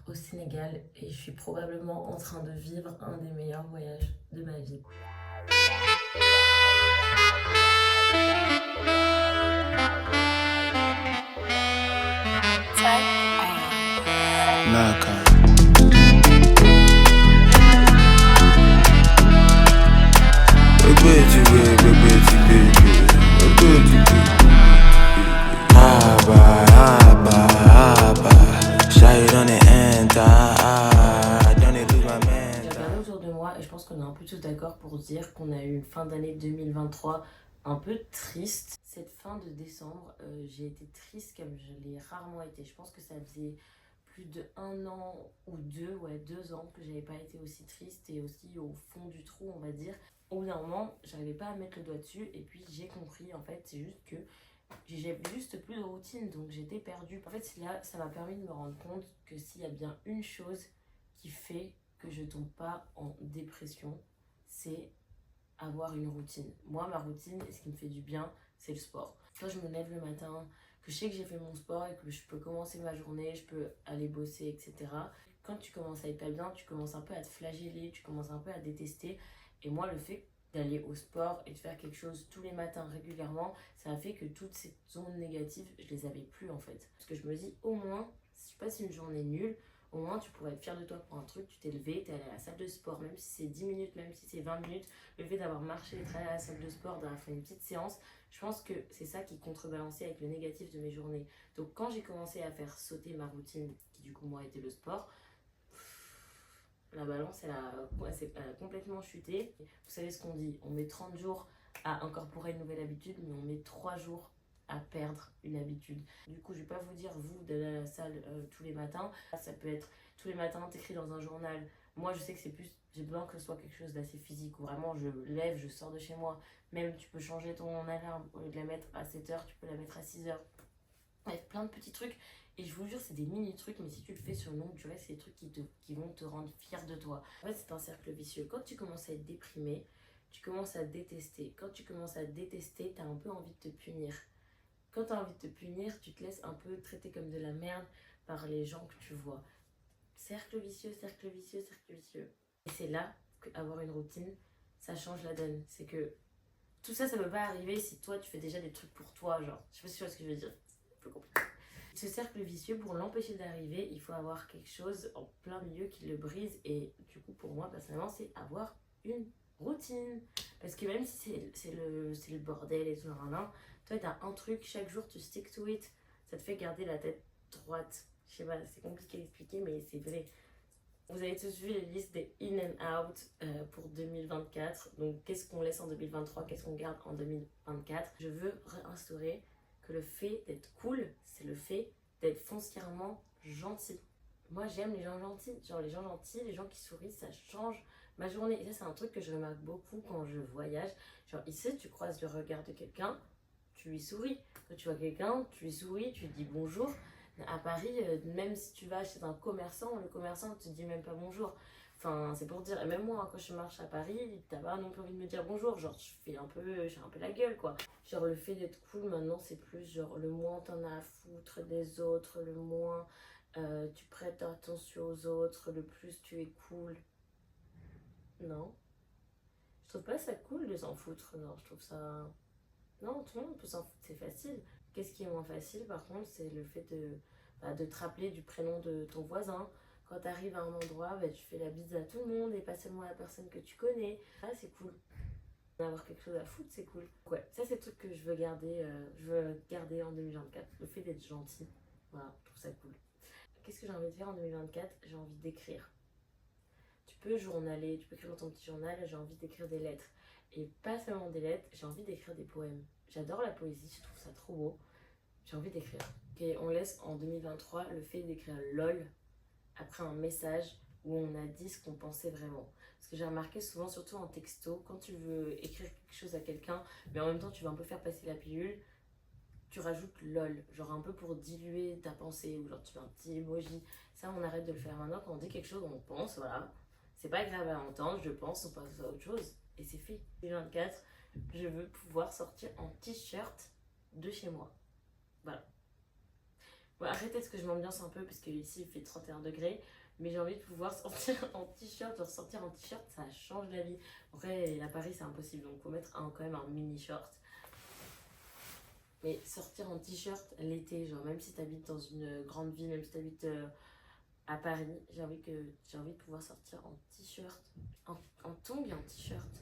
Au Sénégal et je suis probablement en train de vivre un des meilleurs voyages de ma vie. Naka. Autour de moi et je pense qu'on est un peu tous d'accord pour dire qu'on a eu une fin d'année 2023 un peu triste. Cette fin de décembre, j'ai été triste comme je l'ai rarement été. Je pense que ça faisait plus de 1 an ou 2 ans que j'avais pas été aussi triste et aussi au fond du trou, on va dire. Au bout d'un moment, j'arrivais pas à mettre le doigt dessus et puis j'ai compris, en fait, c'est juste que j'avais juste plus de routine, donc j'étais perdue. En fait, là, ça m'a permis de me rendre compte que s'il y a bien une chose qui fait que je tombe pas en dépression, c'est avoir une routine. Moi, ma routine, et ce qui me fait du bien, c'est le sport. Quand je me lève le matin, que je sais que j'ai fait mon sport et que je peux commencer ma journée, je peux aller bosser, etc. Quand tu commences à être pas bien, tu commences un peu à te flageller, tu commences un peu à détester. Et moi, le fait d'aller au sport et de faire quelque chose tous les matins régulièrement, ça a fait que toutes ces zones négatives, je les avais plus en fait. Parce que je me dis, au moins, si tu passes une journée nulle, au moins tu pourrais être fier de toi pour un truc, tu t'es levé, t'es allé à la salle de sport, même si c'est 10 minutes, même si c'est 20 minutes, le fait d'avoir marché, d'être allé à la salle de sport, d'avoir fait une petite séance, je pense que c'est ça qui contrebalançait avec le négatif de mes journées. Donc quand j'ai commencé à faire sauter ma routine, qui du coup moi était le sport, la balance elle a complètement chuté. Vous savez ce qu'on dit, on met 30 jours à incorporer une nouvelle habitude, mais on met 3 jours à perdre une habitude. Du coup, je vais pas vous dire, vous, d'aller à la salle tous les matins. Ça peut être tous les matins, t'écris dans un journal. Moi, je sais que c'est plus, j'ai besoin que ce soit quelque chose d'assez physique, où vraiment je lève, je sors de chez moi. Même, tu peux changer ton alarme, au lieu de la mettre à 7h, tu peux la mettre à 6h. Avec plein de petits trucs. Et je vous jure, c'est des mini-trucs, mais si tu le fais sur une longue durée, c'est des trucs qui vont te rendre fier de toi. En fait, c'est un cercle vicieux. Quand tu commences à être déprimé, tu commences à détester. Quand tu commences à détester, t'as un peu envie de te punir. Quand tu as envie de te punir, tu te laisses un peu traiter comme de la merde par les gens que tu vois. Cercle vicieux, cercle vicieux, cercle vicieux. Et c'est là qu'avoir une routine, ça change la donne. C'est que tout ça, ça peut pas arriver si toi, tu fais déjà des trucs pour toi. Genre, je sais pas si tu vois ce que je veux dire. C'est un peu compliqué. Ce cercle vicieux, pour l'empêcher d'arriver, il faut avoir quelque chose en plein milieu qui le brise. Et du coup, pour moi, personnellement, c'est avoir une routine. Parce que même si c'est le bordel et tout, toi, t'as un truc, chaque jour, tu stick to it. Ça te fait garder la tête droite. Je sais pas, c'est compliqué d'expliquer, mais c'est vrai. Vous avez tous vu les listes des in and out pour 2024. Donc, qu'est-ce qu'on laisse en 2023, qu'est-ce qu'on garde en 2024. Je veux réinstaurer que le fait d'être cool, c'est le fait d'être foncièrement gentil. Moi, j'aime les gens gentils. Genre, les gens gentils, les gens qui sourient, ça change ma journée. Et ça, c'est un truc que je remarque beaucoup quand je voyage. Genre, ici, tu croises le regard de quelqu'un, tu lui souris. Quand tu vois quelqu'un, tu lui souris, tu lui dis bonjour. À Paris, même si tu vas chez un commerçant, le commerçant ne te dit même pas bonjour. Enfin, c'est pour dire, et même moi, quand je marche à Paris, t'as pas non plus envie de me dire bonjour. Genre, j'ai un peu la gueule, quoi. Genre, le fait d'être cool, maintenant, c'est plus genre, le moins t'en as à foutre des autres, le moins tu prêtes attention aux autres, le plus tu es cool. Non. Je trouve pas ça cool de s'en foutre, non, je trouve ça... Non, tout le monde peut s'en foutre, c'est facile. Qu'est-ce qui est moins facile, par contre, c'est le fait de te rappeler du prénom de ton voisin. Quand tu arrives à un endroit, tu fais la bise à tout le monde et pas seulement à la personne que tu connais. Ah, c'est cool. Avoir quelque chose à foutre, c'est cool. Ouais, ça, c'est le truc que je veux garder en 2024. Le fait d'être gentil. Voilà, je trouve ça cool. Qu'est-ce que j'ai envie de faire en 2024 ? J'ai envie d'écrire. Tu peux journaler, tu peux écrire dans ton petit journal, j'ai envie d'écrire des lettres. Et pas seulement des lettres, j'ai envie d'écrire des poèmes. J'adore la poésie, je trouve ça trop beau. J'ai envie d'écrire. Et on laisse en 2023 le fait d'écrire LOL après un message où on a dit ce qu'on pensait vraiment. Parce que j'ai remarqué souvent, surtout en texto, quand tu veux écrire quelque chose à quelqu'un, mais en même temps tu veux un peu faire passer la pilule, tu rajoutes lol, genre un peu pour diluer ta pensée, ou genre tu fais un petit emoji. Ça, on arrête de le faire maintenant. Quand on dit quelque chose, on pense, voilà. C'est pas grave à entendre, je pense, on passe à autre chose. Et c'est fait. 2024, je veux pouvoir sortir en t-shirt de chez moi. Voilà. Bon, arrêtez parce que je m'ambiance un peu, parce que ici il fait 31 degrés. Mais j'ai envie de pouvoir sortir en t-shirt. Genre sortir en t-shirt, ça change la vie. Après, à Paris, c'est impossible. Donc, faut mettre quand même un mini-short. Mais sortir en t-shirt l'été, genre même si t'habites dans une grande ville, même si t'habites à Paris, j'ai envie de pouvoir sortir en t-shirt, en tongs et en t-shirt.